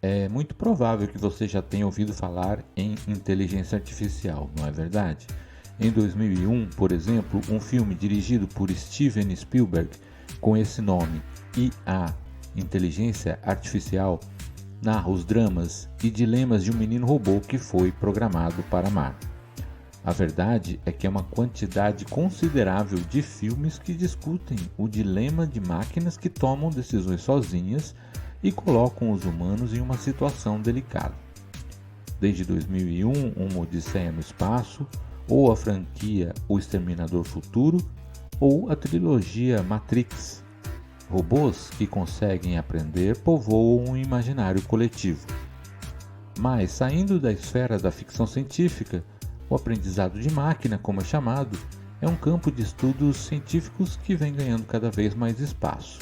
É muito provável que você já tenha ouvido falar em inteligência artificial, não é verdade? Em 2001, por exemplo, um filme dirigido por Steven Spielberg com esse nome, IA, Inteligência Artificial, narra os dramas e dilemas de um menino robô que foi programado para amar. A verdade é que é uma quantidade considerável de filmes que discutem o dilema de máquinas que tomam decisões sozinhas e colocam os humanos em uma situação delicada. Desde 2001, Uma Odisseia no Espaço, ou a franquia O Exterminador Futuro, ou a trilogia Matrix. Robôs que conseguem aprender povoam o imaginário coletivo. Mas, saindo da esfera da ficção científica, o aprendizado de máquina, como é chamado, é um campo de estudos científicos que vem ganhando cada vez mais espaço.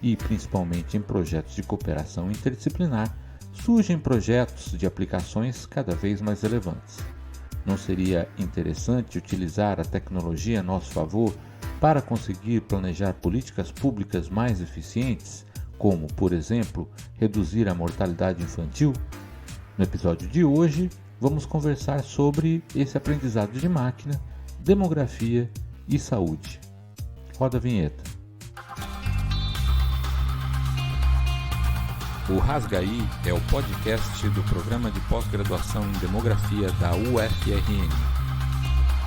E, principalmente em projetos de cooperação interdisciplinar, surgem projetos de aplicações cada vez mais relevantes. Não seria interessante utilizar a tecnologia a nosso favor para conseguir planejar políticas públicas mais eficientes, como, por exemplo, reduzir a mortalidade infantil? No episódio de hoje, vamos conversar sobre esse aprendizado de máquina, demografia e saúde. Roda a vinheta. O Rasgaí é o podcast do programa de pós-graduação em demografia da UFRN.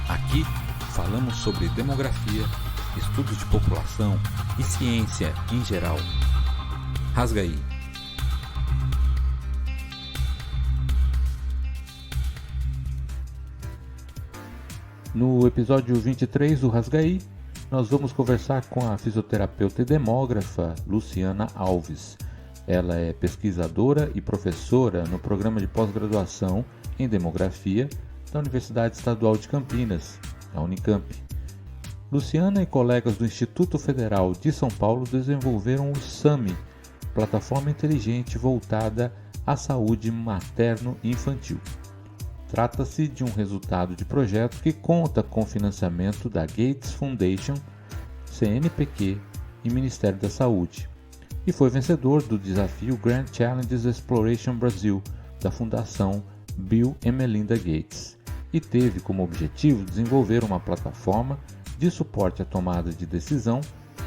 Aqui falamos sobre demografia, estudos de população e ciência em geral. Rasgaí. No episódio 23 do Rasgaí, nós vamos conversar com a fisioterapeuta e demógrafa Luciana Alves. Ela é pesquisadora e professora no programa de pós-graduação em demografia da Universidade Estadual de Campinas, a Unicamp. Luciana e colegas do Instituto Federal de São Paulo desenvolveram o SAMI, plataforma inteligente voltada à saúde materno e infantil. Trata-se de um resultado de projeto que conta com financiamento da Gates Foundation, CNPq e Ministério da Saúde, e foi vencedor do desafio Grand Challenges Exploration Brasil, da Fundação Bill e Melinda Gates, e teve como objetivo desenvolver uma plataforma de suporte à tomada de decisão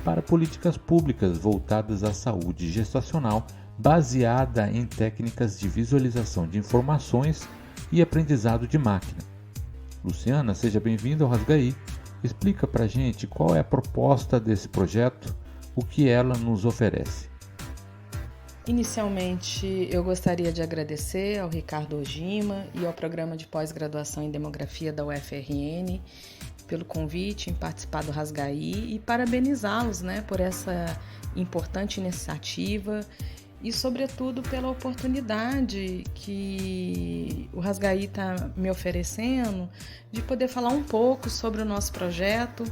para políticas públicas voltadas à saúde gestacional, baseada em técnicas de visualização de informações e aprendizado de máquina. Luciana, seja bem-vinda ao Rasgaí. Explica pra gente qual é a proposta desse projeto, o que ela nos oferece. Inicialmente, eu gostaria de agradecer ao Ricardo Ojima e ao Programa de Pós-Graduação em Demografia da UFRN pelo convite em participar do Rasgaí e parabenizá-los, por essa importante iniciativa e, sobretudo, pela oportunidade que o Rasgaí está me oferecendo de poder falar um pouco sobre o nosso projeto.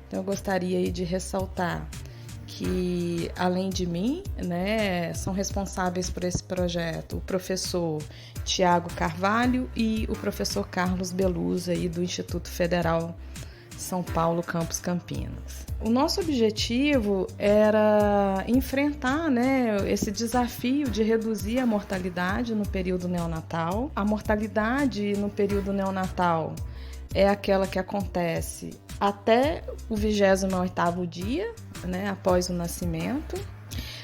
Então, eu gostaria de ressaltar que, além de mim, são responsáveis por esse projeto o professor Tiago Carvalho e o professor Carlos Belusa, do Instituto Federal São Paulo, Campus Campinas. O nosso objetivo era enfrentar esse desafio de reduzir a mortalidade no período neonatal. A mortalidade no período neonatal é aquela que acontece até o 28º dia, após o nascimento.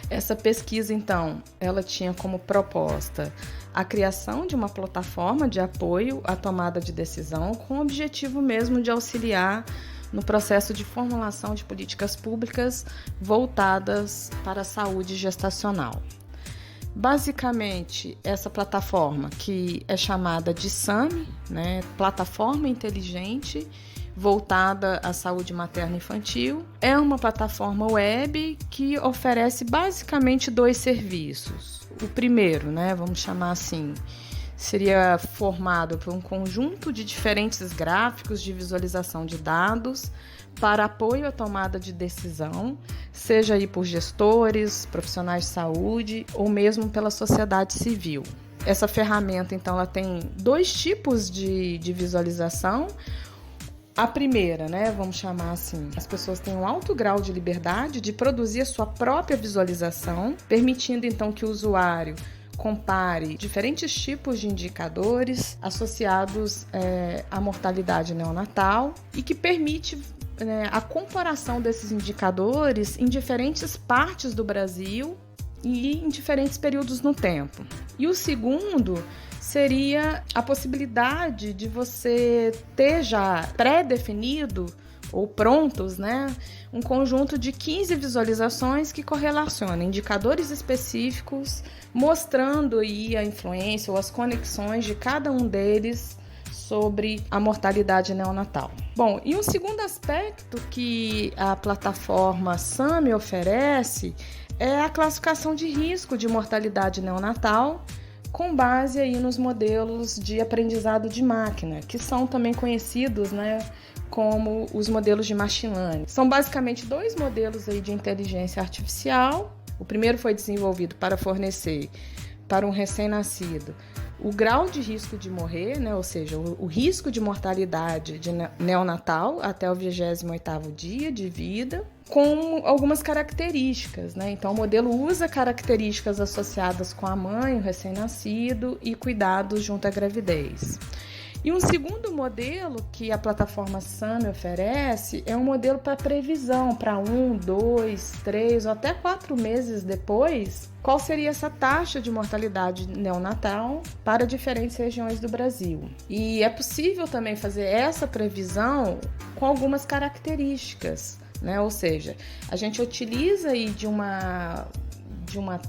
Essa pesquisa, então, ela tinha como proposta a criação de uma plataforma de apoio à tomada de decisão com o objetivo mesmo de auxiliar no processo de formulação de políticas públicas voltadas para a saúde gestacional. Basicamente, essa plataforma, que é chamada de SAMI, Plataforma Inteligente voltada à saúde materna e infantil, é uma plataforma web que oferece basicamente 2 serviços. O primeiro, vamos chamar assim, seria formado por um conjunto de diferentes gráficos de visualização de dados para apoio à tomada de decisão, seja aí por gestores, profissionais de saúde ou mesmo pela sociedade civil. Essa ferramenta, então, ela tem 2 tipos de visualização. A primeira, vamos chamar assim, as pessoas têm um alto grau de liberdade de produzir a sua própria visualização, permitindo então que o usuário compare diferentes tipos de indicadores associados à mortalidade neonatal e que permite a comparação desses indicadores em diferentes partes do Brasil e em diferentes períodos no tempo. E o segundo seria a possibilidade de você ter já pré-definido ou prontos, um conjunto de 15 visualizações que correlacionam indicadores específicos, mostrando aí a influência ou as conexões de cada um deles sobre a mortalidade neonatal. Bom, e um segundo aspecto que a plataforma SAMI oferece é a classificação de risco de mortalidade neonatal com base aí nos modelos de aprendizado de máquina, que são também conhecidos, como os modelos de machine learning. São basicamente 2 modelos aí de inteligência artificial. O primeiro foi desenvolvido para fornecer para um recém-nascido o grau de risco de morrer, ou seja, o risco de mortalidade de neonatal até o 28º dia de vida, com algumas características, Então, o modelo usa características associadas com a mãe, o recém-nascido e cuidados junto à gravidez. E um segundo modelo que a plataforma SAMI oferece é um modelo para previsão, para 1, 2, 3 ou até 4 meses depois, qual seria essa taxa de mortalidade neonatal para diferentes regiões do Brasil. E é possível também fazer essa previsão com algumas características, Ou seja, a gente utiliza aí de uma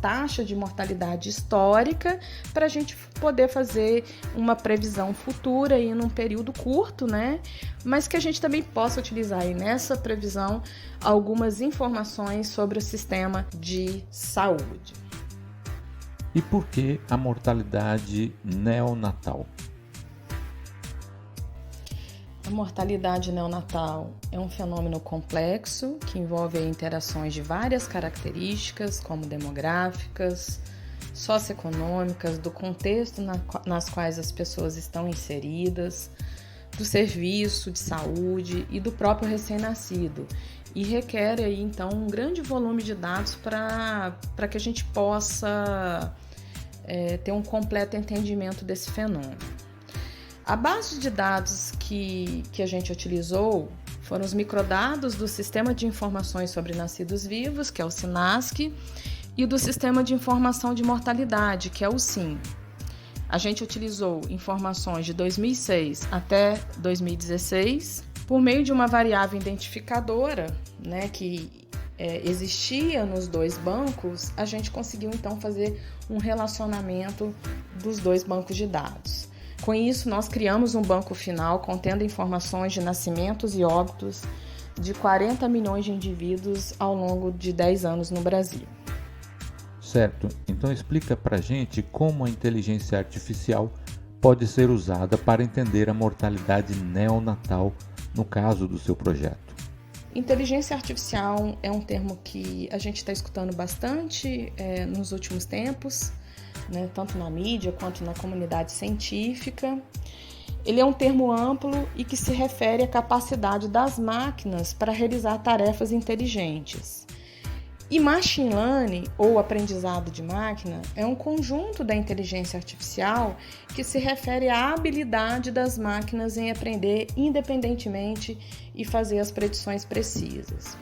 taxa de mortalidade histórica para a gente poder fazer uma previsão futura aí num período curto, mas que a gente também possa utilizar aí nessa previsão algumas informações sobre o sistema de saúde. E por que a mortalidade neonatal? A mortalidade neonatal é um fenômeno complexo que envolve interações de várias características, como demográficas, socioeconômicas, do contexto nas quais as pessoas estão inseridas, do serviço de saúde e do próprio recém-nascido. E requer aí, então, um grande volume de dados para que a gente possa ter um completo entendimento desse fenômeno. A base de dados que a gente utilizou foram os microdados do Sistema de Informações sobre Nascidos Vivos, que é o SINASC, e do Sistema de Informação de Mortalidade, que é o SIM. A gente utilizou informações de 2006 até 2016 por meio de uma variável identificadora, que existia nos 2 bancos. A gente conseguiu então fazer um relacionamento dos 2 bancos de dados. Com isso, nós criamos um banco final contendo informações de nascimentos e óbitos de 40 milhões de indivíduos ao longo de 10 anos no Brasil. Certo, então explica pra gente como a inteligência artificial pode ser usada para entender a mortalidade neonatal no caso do seu projeto. Inteligência artificial é um termo que a gente está escutando bastante nos últimos tempos, tanto na mídia quanto na comunidade científica. Ele é um termo amplo e que se refere à capacidade das máquinas para realizar tarefas inteligentes. E machine learning, ou aprendizado de máquina, é um conjunto da inteligência artificial que se refere à habilidade das máquinas em aprender independentemente e fazer as predições precisas.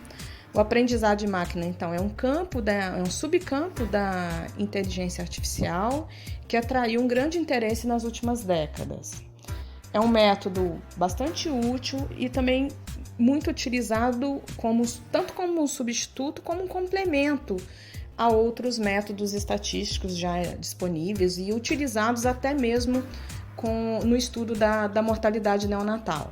O aprendizado de máquina, então, é um subcampo da inteligência artificial que atraiu um grande interesse nas últimas décadas. É um método bastante útil e também muito utilizado tanto como um substituto como um complemento a outros métodos estatísticos já disponíveis e utilizados até mesmo no estudo da mortalidade neonatal.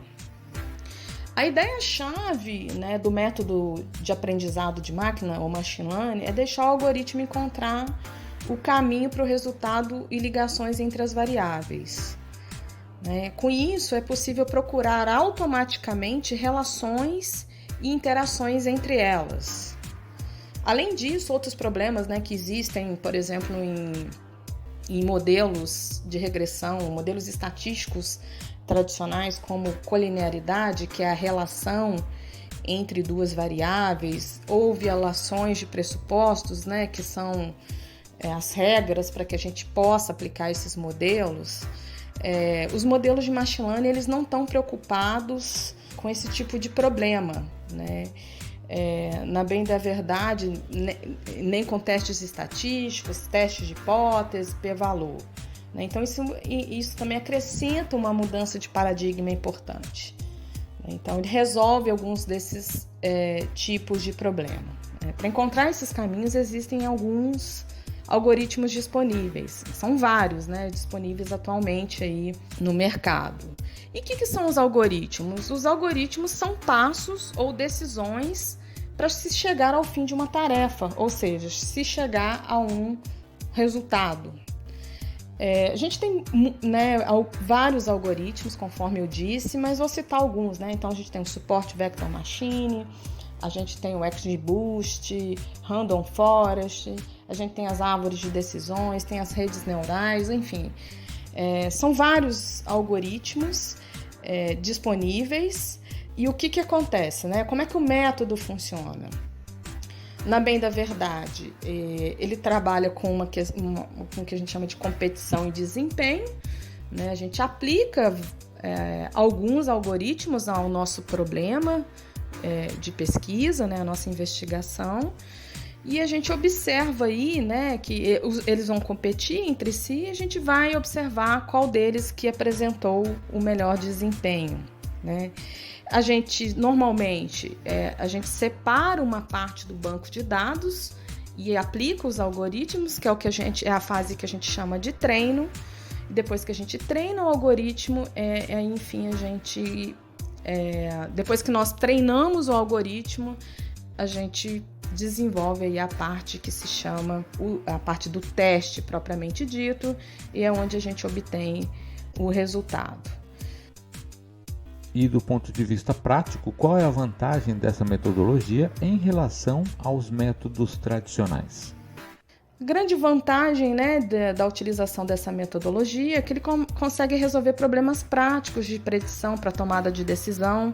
A ideia-chave do método de aprendizado de máquina, ou machine learning, é deixar o algoritmo encontrar o caminho para o resultado e ligações entre as variáveis. Com isso, é possível procurar automaticamente relações e interações entre elas. Além disso, outros problemas que existem, por exemplo, em modelos de regressão, modelos estatísticos tradicionais, como colinearidade, que é a relação entre 2 variáveis, ou violações de pressupostos, que são as regras para que a gente possa aplicar esses modelos, os modelos de machine learning eles não estão preocupados com esse tipo de problema, né? Na bem da verdade, nem com testes estatísticos, testes de hipótese, p-valor. Né? Então, isso também acrescenta uma mudança de paradigma importante. Então, ele resolve alguns desses tipos de problema. Para encontrar esses caminhos, existem alguns algoritmos disponíveis. São vários, né, disponíveis atualmente aí no mercado. E o que são os algoritmos? Os algoritmos são passos ou decisões para se chegar ao fim de uma tarefa, ou seja, se chegar a um resultado. A gente tem, né, vários algoritmos, conforme eu disse, mas vou citar alguns, né? Então, a gente tem o Support Vector Machine, a gente tem o XGBoost, Random Forest, a gente tem as árvores de decisões, tem as redes neurais, enfim. São vários algoritmos disponíveis. E o que acontece, né? Como é que o método funciona? Na bem da verdade, ele trabalha com o que a gente chama de competição e desempenho, né? A gente aplica alguns algoritmos ao nosso problema de pesquisa, né? A nossa investigação, e a gente observa aí, né, que eles vão competir entre si, e a gente vai observar qual deles que apresentou o melhor desempenho, né? A gente, normalmente, a gente separa uma parte do banco de dados e aplica os algoritmos, que é a fase que a gente chama de treino. Depois que a gente treina o algoritmo, enfim, depois que nós treinamos o algoritmo, a gente desenvolve aí a parte que se chama a parte do teste propriamente dito, e é onde a gente obtém o resultado. E do ponto de vista prático, qual é a vantagem dessa metodologia em relação aos métodos tradicionais? Grande vantagem, né, da utilização dessa metodologia é que ele consegue resolver problemas práticos de predição para tomada de decisão.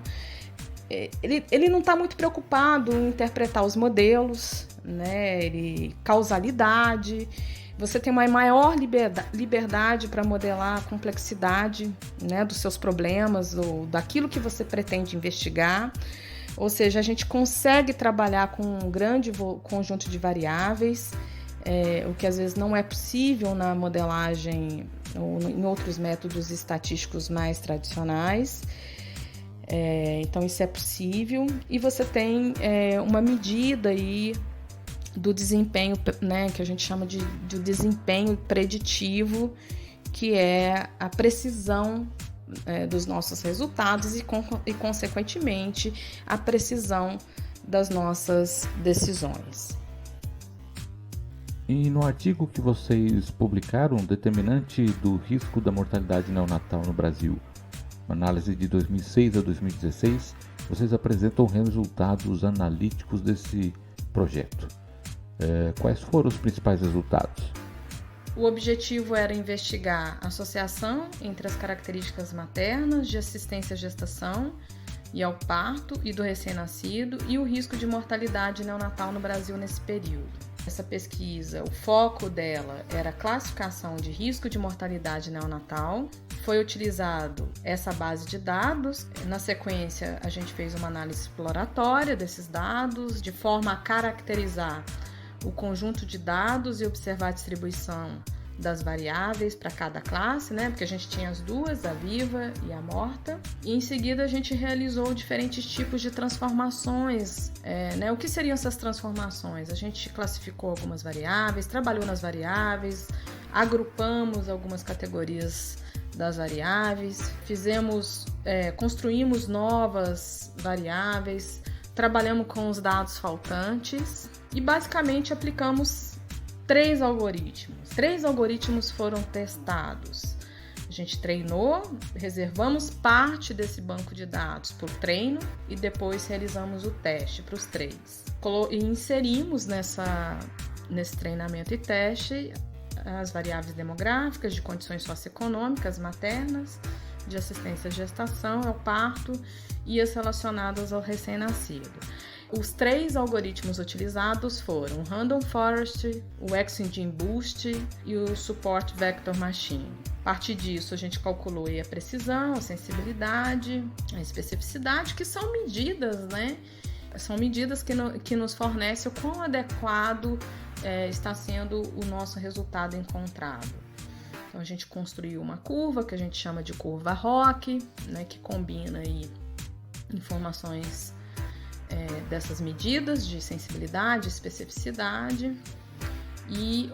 Ele não está muito preocupado em interpretar os modelos, né, causalidade. Você tem uma maior liberdade para modelar a complexidade, né, dos seus problemas ou daquilo que você pretende investigar. Ou seja, a gente consegue trabalhar com um grande conjunto de variáveis, o que às vezes não é possível na modelagem ou em outros métodos estatísticos mais tradicionais. Então, isso é possível. E você tem uma medida aí do desempenho, né, que a gente chama de desempenho preditivo, que é a precisão dos nossos resultados e, consequentemente, a precisão das nossas decisões. E no artigo que vocês publicaram, determinante do risco da mortalidade neonatal no Brasil, uma análise de 2006 a 2016, vocês apresentam resultados analíticos desse projeto. Quais foram os principais resultados? O objetivo era investigar a associação entre as características maternas de assistência à gestação e ao parto e do recém-nascido e o risco de mortalidade neonatal no Brasil nesse período. Essa pesquisa, o foco dela era a classificação de risco de mortalidade neonatal. Foi utilizado essa base de dados. Na sequência, a gente fez uma análise exploratória desses dados, de forma a caracterizar o conjunto de dados e observar a distribuição das variáveis para cada classe, né? Porque a gente tinha as duas, a viva e a morta. E em seguida a gente realizou diferentes tipos de transformações. Né? O que seriam essas transformações? A gente classificou algumas variáveis, trabalhou nas variáveis, agrupamos algumas categorias das variáveis, construímos novas variáveis, trabalhamos com os dados faltantes e basicamente aplicamos 3 algoritmos. 3 algoritmos foram testados. A gente treinou, reservamos parte desse banco de dados para o treino e depois realizamos o teste para os 3. E inserimos nesse treinamento e teste as variáveis demográficas, de condições socioeconômicas maternas, de assistência à gestação, ao parto e as relacionadas ao recém-nascido. Os 3 algoritmos utilizados foram o Random Forest, o XEnGBoost e o Support Vector Machine. A partir disso, a gente calculou a precisão, a sensibilidade, a especificidade, que são medidas, né? São medidas que nos fornecem o quão adequado está sendo o nosso resultado encontrado. Então, a gente construiu uma curva que a gente chama de curva ROC, né, que combina aí informações dessas medidas de sensibilidade, especificidade, e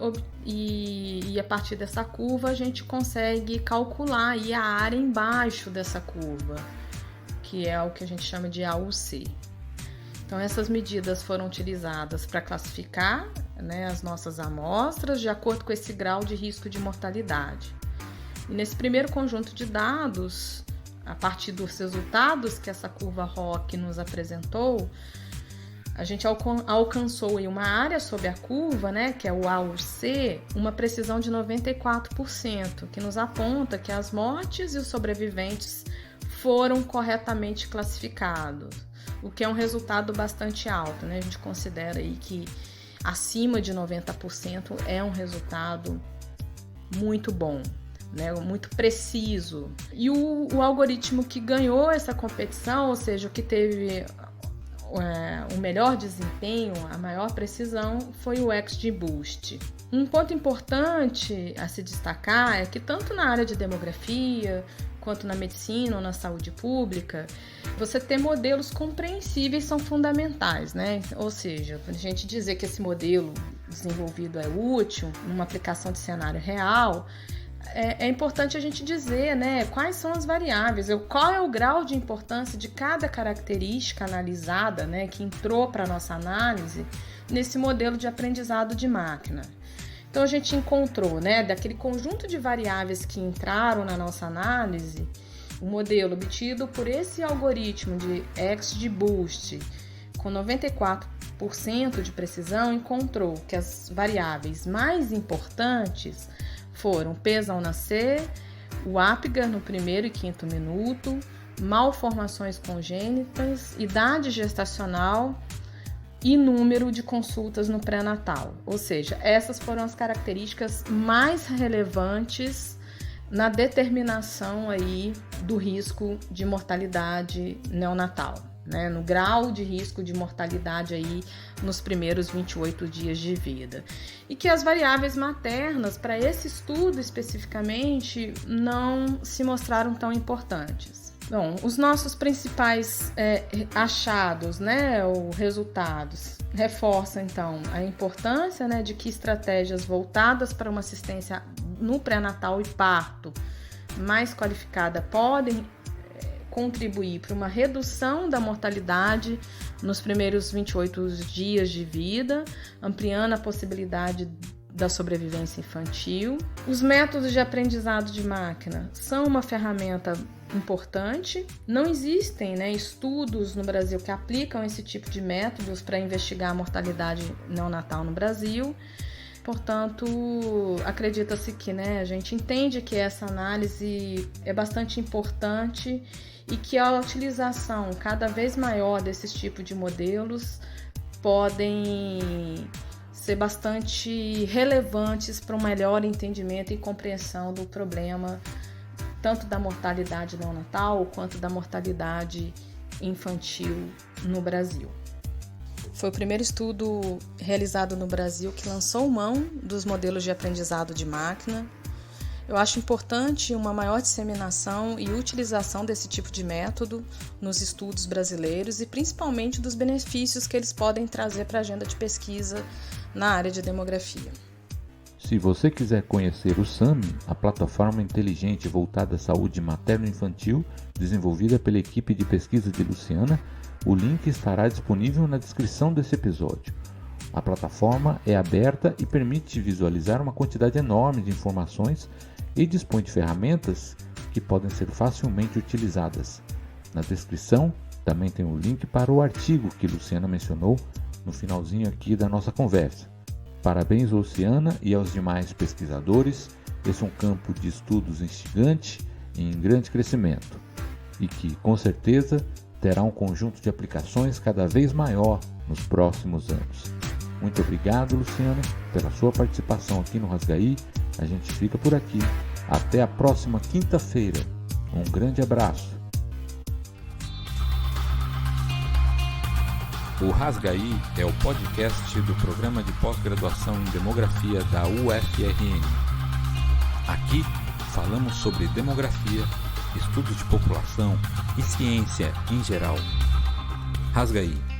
a partir dessa curva a gente consegue calcular aí a área embaixo dessa curva, que é o que a gente chama de AUC. Então, essas medidas foram utilizadas para classificar, né, as nossas amostras de acordo com esse grau de risco de mortalidade. E nesse primeiro conjunto de dados, a partir dos resultados que essa curva ROC nos apresentou, a gente alcançou aí uma área sob a curva, né, que é o AUC, uma precisão de 94%, que nos aponta que as mortes e os sobreviventes foram corretamente classificados, o que é um resultado bastante alto, né? A gente considera aí que acima de 90% é um resultado muito bom, né? Muito preciso. E o algoritmo que ganhou essa competição, ou seja, o que teve o melhor desempenho, a maior precisão, foi o XGBoost. Um ponto importante a se destacar é que tanto na área de demografia, quanto na medicina ou na saúde pública, você ter modelos compreensíveis são fundamentais, né? Ou seja, para a gente dizer que esse modelo desenvolvido é útil numa aplicação de cenário real, é importante a gente dizer, né, quais são as variáveis, qual é o grau de importância de cada característica analisada, né, que entrou para a nossa análise nesse modelo de aprendizado de máquina. Então, a gente encontrou, né, daquele conjunto de variáveis que entraram na nossa análise, o modelo obtido por esse algoritmo de XGBoost, com 94% de precisão, encontrou que as variáveis mais importantes foram peso ao nascer, o Apgar no primeiro e quinto minuto, malformações congênitas, idade gestacional e número de consultas no pré-natal. Ou seja, essas foram as características mais relevantes na determinação aí do risco de mortalidade neonatal, né? No grau de risco de mortalidade aí nos primeiros 28 dias de vida. E que as variáveis maternas, para esse estudo especificamente, não se mostraram tão importantes. Bom, os nossos principais achados, né, ou resultados, reforçam então a importância, né, de que estratégias voltadas para uma assistência no pré-natal e parto mais qualificada podem contribuir para uma redução da mortalidade nos primeiros 28 dias de vida, ampliando a possibilidade da sobrevivência infantil. Os métodos de aprendizado de máquina são uma ferramenta importante. Não existem, né, estudos no Brasil que aplicam esse tipo de métodos para investigar a mortalidade neonatal no Brasil. Portanto, acredita-se que, né, a gente entende que essa análise é bastante importante e que a utilização cada vez maior desses tipos de modelos podem ser bastante relevantes para um melhor entendimento e compreensão do problema, tanto da mortalidade neonatal quanto da mortalidade infantil no Brasil. Foi o primeiro estudo realizado no Brasil que lançou mão dos modelos de aprendizado de máquina. Eu acho importante uma maior disseminação e utilização desse tipo de método nos estudos brasileiros e principalmente dos benefícios que eles podem trazer para a agenda de pesquisa na área de demografia. Se você quiser conhecer o SAMI, a plataforma inteligente voltada à saúde materno-infantil, desenvolvida pela equipe de pesquisa de Luciana, o link estará disponível na descrição desse episódio. A plataforma é aberta e permite visualizar uma quantidade enorme de informações e dispõe de ferramentas que podem ser facilmente utilizadas. Na descrição também tem o link para o artigo que Luciana mencionou no finalzinho aqui da nossa conversa. Parabéns, Luciana, e aos demais pesquisadores. Esse é um campo de estudos instigante e em grande crescimento e que, com certeza, terá um conjunto de aplicações cada vez maior nos próximos anos. Muito obrigado, Luciano, pela sua participação aqui no Rasgaí. A gente fica por aqui. Até a próxima quinta-feira. Um grande abraço. O Rasgaí é o podcast do Programa de Pós-Graduação em Demografia da UFRN. Aqui falamos sobre demografia, estudos de população e ciência em geral. Rasgaí.